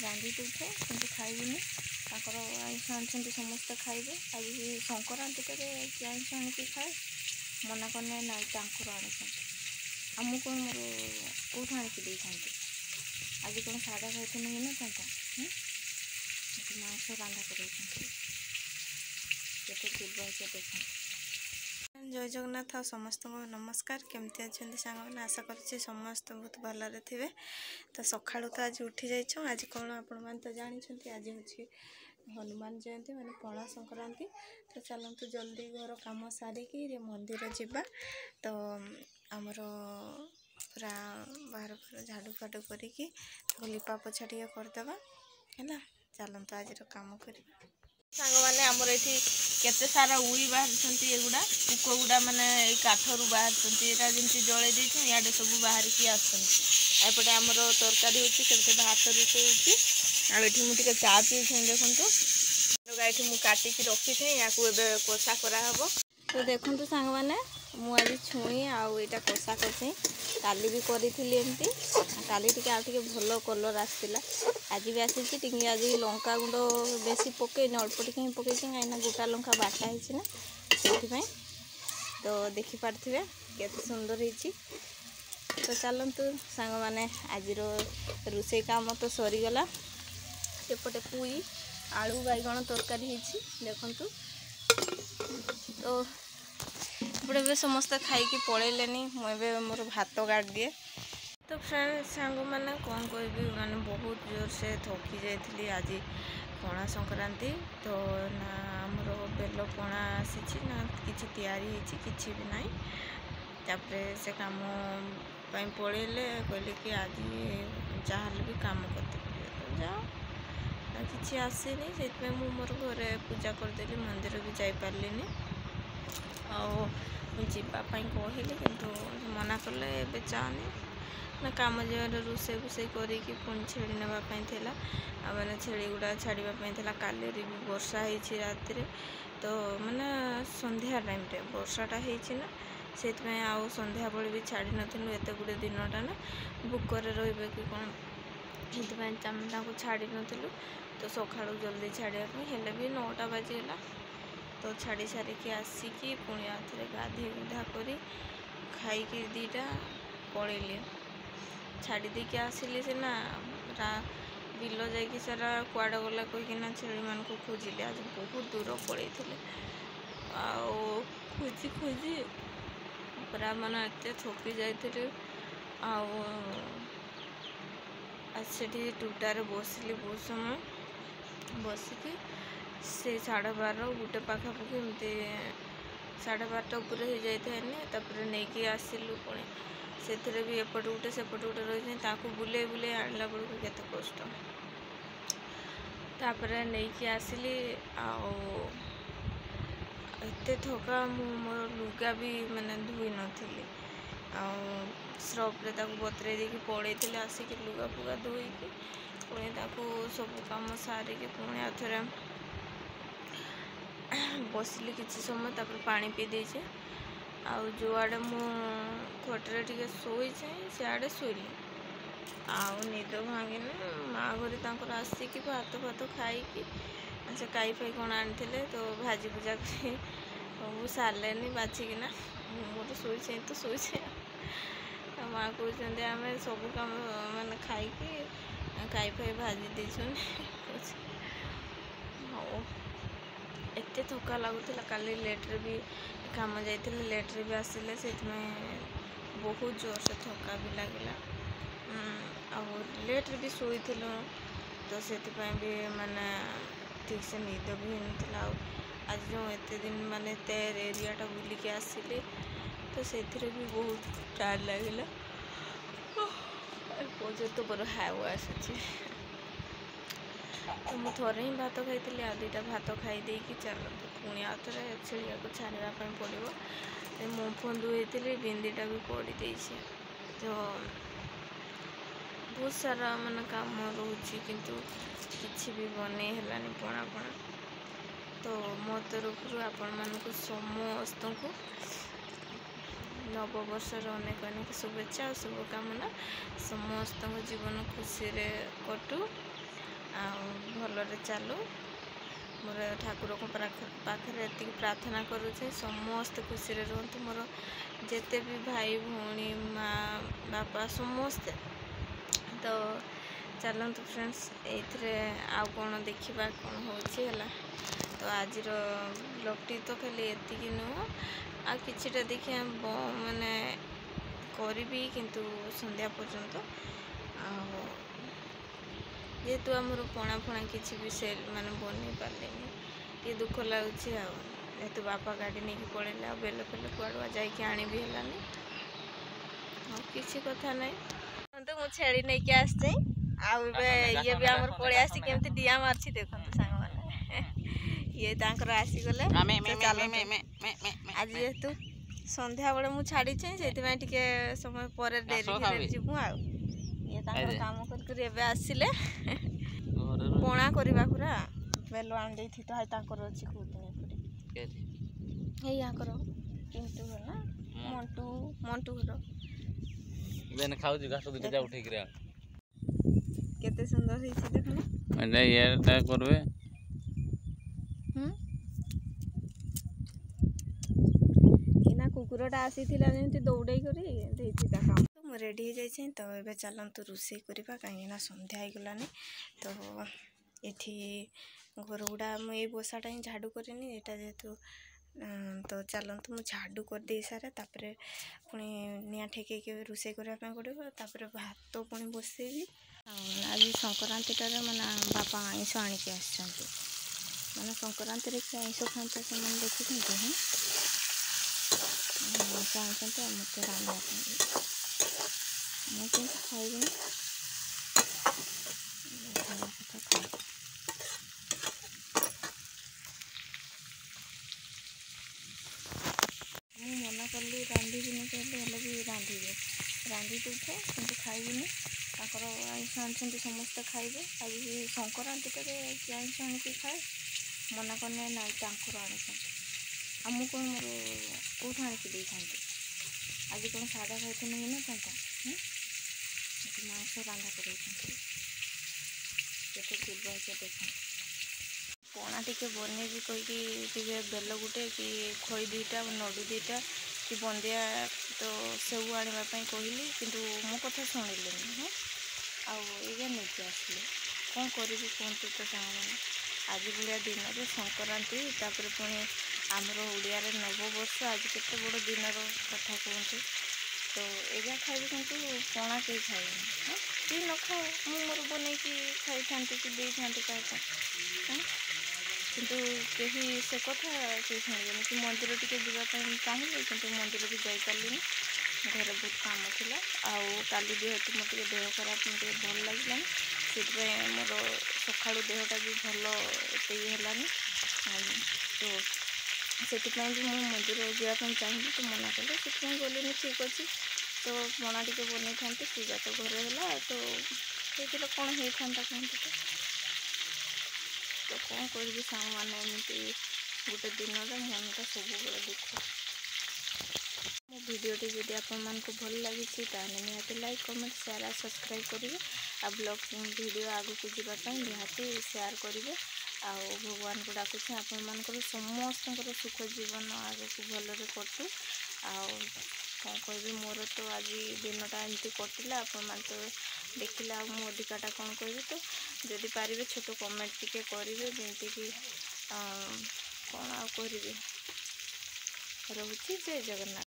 रांधि देखे कि खाइबी आइस आनी समस्ते खाइबे आज संक्रांति किए आइस आनिक खाए मना करने ना आनी आमको मोर कौट आणिक आज कौन सादा खाई ना मांस रांधा कर देख जय जगन्नाथ समस्त को नमस्कार केमती अच्छा सांग मैंने आशा कर समस्त बहुत भलरे थे। तो सका तो आज उठी जाइछो आज कौन आपण मैंने तो जानी आज हूँ हनुमान जयंती मैंने पणा संक्रांति। तो चलतु जल्दी घर कम सारिकी मंदिर जावा। तो आमर पूरा बाहर झाड़ू फाड़ू करिकी लिपा पोछा टे करदे है। चलतु आज कम कर सांग मैंने आमर ये केते सारा उई बाहर एगुड़ा पुक गुड़ा माने काठरू बाहर जमी जड़े इे सब बाहर की आसपटे आमर तरकारी होते भात रोषे होती मुझे चा पी देखु गायठी मुझे काटिकी रखी थे या कोषा कराब। तो देखु सांग मैंने मुझे छुई आईटा कोषा कर काली भी करी एमती काली टी आगे भल कलर आसाला आज भी आसी आज लंका गुंड बेसी पकईन अल्प टी पकई कहीं गोटा लंका बाटा है से तो देखिपारे के सुंदर हो। तो चलतु सांग मैंने आज रोषे काम तो सरीगला सेपटे पुई आलू बैगण तरकारी देखु। तो ये समस्ते खाई पलैले मुझे मोर भात गाड़ दिए। तो फ्रेंड सांग मैंने कौन कह माने बहुत जोर से थकी जाइली आज पणा संक्रांति। तो ना आमर बेल पणा आसी ना किसी तैयारी किसी भी ना तापर से कम पलैले कहले कि आज जहाँ भी कम करते जाओ किसी आसनी से मोर घरे पूजा करदेली मंदिर भी जापारे आवापाई कहली कि मना कले ए चाहनी ना कम जगह रोषे फुसे करी पुणी छेड़ी नापाई मैंने छेड़ी गुड़ा छाड़ापी काली भी वर्षा होती रात। तो माने संध्या टाइम वर्षाटा होना से आउ संध्या बड़ी भी छाड़ी नथिलु एत गुड़े दिनटा ना बुकरे रे कि कौन से छाड़ी नथिलु। तो सका जल्दी छाड़ापी हेले भी 9टा बाजीगला। तो छाड़ी सारिकी आसिकी पुणी आउे गाधे गुधा कर खाई दीटा पलैली छाड़ी देकी आसिली सीना बिल जाकि सारा कुआड़ गला कहीकिना छेड़ी मान को खोजिले आज बहुत दूर पड़े खोजी खोजी पूरा माने एत थकी जाइए। से टूटार बसिली बहुत समय बसिकी से 12:30 गोटे पाखापाखि एमती 12:30 उपर हो जाए नहीं कि आसिलु पुणी से भी एपट गोटे सेपट गोटे रही बुले बुले आणला बेलू केते कष्ट। तापर नहीं कि आसिली एत थका मोर लुगा भी मैंने धोई नी स्रफ्रे बतरे देकी पड़े आसिक लुगा फुगा धोईकी पुणी सब कम सारिकी पुणी आउे बसिली किसी समय तापर पानी पी देचे जो आड़े मु खटरे टे शोई सियाड़े शोली निद भांगिनी माँ घर आसिकी भात फात खाई से काई फाई कौन आनी तो भाजी भुजा कर सारे बाछिकिना मोर शोई तो शोई माँ कहते आम सब कम मैंने खाई काई फाई भाजी देछन एत थका लगुला काली लेट्रे भी काम जाते लेट्रे भी आसिले से बहुत जोर से थका भी लगे लेट्रे भी शोई तो से भी माने ठीक से निद भी होता आज जो एत दिन माने तेर एरियाटा बुलिकी आसिले तो से भी बहुत टायर्ड लगे तो बड़ हाव आसूँ। तो मुझे थोड़े ही भात खाई आ 2टा भात खाई देकी चलते पुणी आउे छेड़िया को छाड़ापी पड़ो मुँह फोन धोई बिंदीटा भी पड़ी देछि। तो बहुत सारा माने काम रोचे किंतु किसी भी बने हेलानी पणा पणा। तो मो तरफ आपण मानक समस्त को नववर्षर अनेक अनेक शुभेच्छा और शुभकामना समस्त जीवन खुशी रे कटू भलरे चालू मोर ठाकुर को पाखे एति प्रार्थना करुचे समस्त खुशी रुहतु मोर जिते भी भाई भौणी माँ बापा समस्ते। तो चलतु फ्रेंड्स ये आउ कौन देखा कौन होगा। तो आज ब्लॉगटी तो खाली एति नुह आ किछिटा देखिए माने करी किंतु संध्या पर्यंत जेहेतु आमर पणा फणा किसी भी सेल माने बन पारे ये दुख लगुच जेहेतु बापा गाड़ी नहीं पड़े बेल फेल कुआड़ुआ जाकि आनी भी है किसी कथा नहीं। तो मुझे छेड़ी नहीं कि आसचे ये भी आमर पड़े आसी केमती डिया मारछि देखो सांग माने ये तांकर आसी गले आज जेहेतु संध्या बेले मु छाड़ी से समय पर डेरी जीवु आ ये काम कर आसिले पणा करवा पूरा बेल आंदे थी तो हाय तांकर अछि खुद नहीं या करो किंतु है ना मंटू मंटू घर बेन खाऊ जी घास दुटा उठे गिरा केते सुंदर है छी देखो एटा यारटा करबे इना कुकुरटा आसीथिला जेंति दौड़ै करी देथि ता काम तो मु रेडी हो जाय छै। तो एबे चलंतु रुसे करबा काहे ना संध्या आइ गलानी। तो एठी घर गुड़ा मु ए बोसाटा ही झाड़ू करेनी एटा जेतु तो चलतु मु झाड़ू कर दे सारे तापरे पुणी निया ठेके के रुसे करबा पय पड़िबो तापरे भात पुणी बसेबी। आज संक्रांतिटारे माने बापा आइंस आनी के आछंती माने संक्रांति रे आइंस खांते से मन देखि हैं चाहते मत रांधा मुझे खाइबी मु मना कली रांधि कहले भी रांधि रांधि दूथे कि खाइबी आइंस आनी समस्ते खाइबे। आज संक्रांति आइंस आनिक खाए मना करने ना आनी आमको मोर कौट आनिक आज कौन सादा खाई नहीं ना मांस रांधा कर देख पणा टे बनेबी कहीकि बेल गुटे कि खई दुईटा नडू दुईटा कि बंदिया तो सेऊ आने कहली किंतु मो कथा शुणिले आगे नहीं आसले कौन करी कहतु तो सामने आज भाया दिन में संक्रांति तापर पुणी आमर ओडिया नववर्ष आज केते बड़ दिन कथा कहतु तो एजा खाइबे किंतु पणा कहीं खाइबे कि न खाओ मु मोर बन खाई था कि दे था किंतु कहीं से कथा कहीं शुणवे कि मंदिर टे जावाई चाहिए कि मंदिर भी जापारे घर बहुत काम थिला काली जेहेतु मोटे देह खराब मुझे भल लगे से मोर सका देहटा भी भल एलानी तो से भी मु मंदिर जावाई चाहिए तो मना कले से गली ठीक अच्छे। तो पणा टे बन था पूजा तो घर है तो ये कौन होता कहते तो कौन करी सांग मैंने एमती गोटे दिन मनटा सब दुख। मो भिडियोटी जदि आपको भल लगी निहाती लाइक कमेंट शेयर और सब्सक्राइब करेंगे आ ब्लॉग वीडियो आगू को जावाई निहाती शेयर करेंगे आ भगवान को डाकुचे आपर समस्त सुख जीवन आगे को भलरे कटू कौन कह मोर तो आज दिनटा एमती कटिला आपण तो देखिले मो अधिकाटा कौन कह तो जदि पारे छोट कमेंट टिके करेंगे जमती कि कौन आ करी रोचे जय जगन्नाथ।